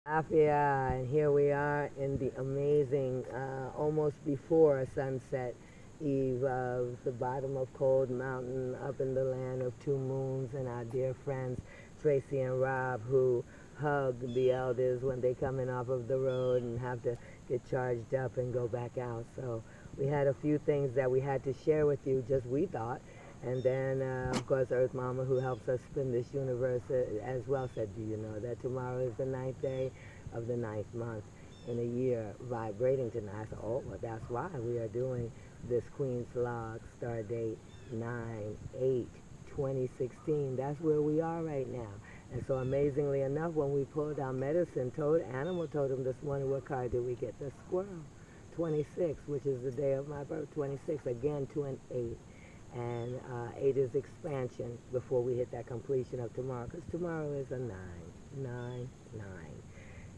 Afia, and here we are in the amazing, almost before sunset eve of the bottom of Cold Mountain, up in the land of two moons, and our dear friends Tracy and Rob, who hug the elders when they come in off of the road and have to get charged up and go back out. So we had a few things that we had to share with you, just we thought. And then, of course, Earth Mama, who helps us spin this universe, as well, said, do you know that tomorrow is the 9th day of the 9th month in a year, vibrating tonight? So, oh, well, that's why we are doing this Queen's Log, star date 9/8/2016. That's where we are right now. And so, amazingly enough, when we pulled our medicine animal totem this morning, what card did we get? The squirrel. 26, which is the day of my birth. 26, again, 2 and 8. And 8 is expansion before we hit that completion of tomorrow, because tomorrow is a 9, 9, 9.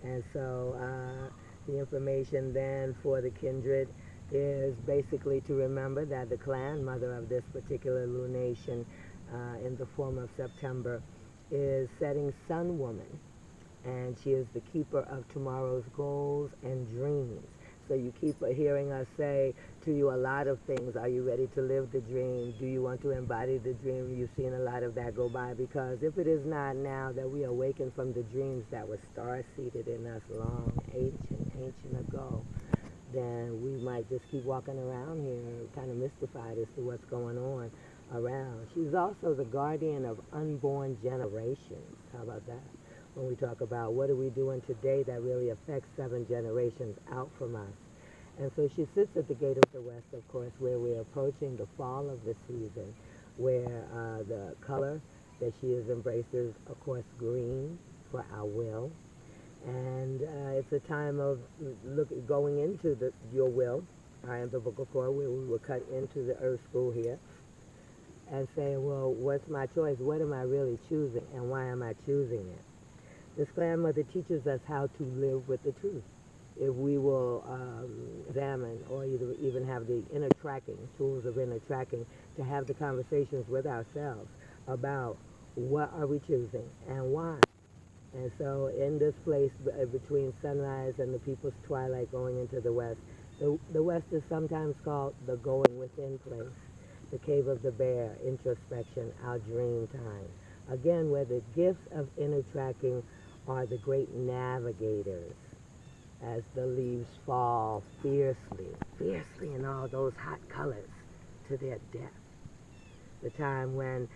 And so the information then for the kindred is basically to remember that the clan mother of this particular lunation in the form of September is setting Sun Woman, and she is the keeper of tomorrow's goals and dreams. So you keep hearing us say to you a lot of things. Are you ready to live the dream? Do you want to embody the dream? You've seen a lot of that go by, because if it is not now that we awaken from the dreams that were star-seated in us long, ancient ago, then we might just keep walking around here kind of mystified as to what's going on around. She's also the guardian of unborn generations. How about that? When we talk about what are we doing today that really affects 7 generations out from us. And so she sits at the gate of the west, of course, where we're approaching the fall of the season, where the color that she has embraced is, of course, green for our will. And it's a time of going into your will, our umbilical cord, where we will cut into the earth school here and say, well, what's my choice? What am I really choosing, and why am I choosing it? This grandmother teaches us how to live with the truth. If we will examine or even have the inner tracking, tools of inner tracking, to have the conversations with ourselves about what are we choosing and why. And so in this place between sunrise and the people's twilight going into the west, the west is sometimes called the going within place, the cave of the bear, introspection, our dream time. Again, where the gifts of inner tracking are the great navigators as the leaves fall fiercely in all those hot colors to their death. The time when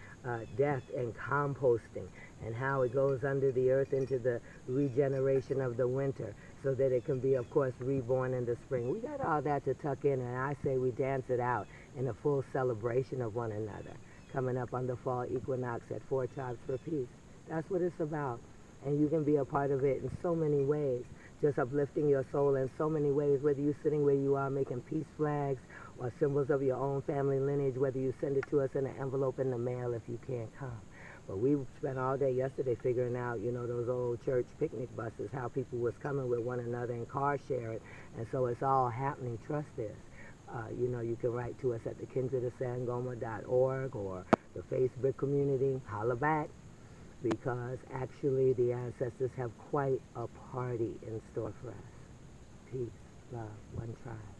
death and composting and how it goes under the earth into the regeneration of the winter so that it can be, of course, reborn in the spring. We got all that to tuck in, and I say we dance it out in a full celebration of one another, coming up on the fall equinox at 4 Tribes for Peace. That's what it's about. And you can be a part of it in so many ways, just uplifting your soul in so many ways, whether you're sitting where you are making peace flags or symbols of your own family lineage, whether you send it to us in an envelope in the mail if you can't come. But we spent all day yesterday figuring out, you know, those old church picnic buses, how people was coming with one another and car sharing. And so it's all happening. Trust this. You know, you can write to us at thekindredofsangoma.org or the Facebook community. Holla back, because actually the ancestors have quite a party in store for us. Peace, love, one tribe.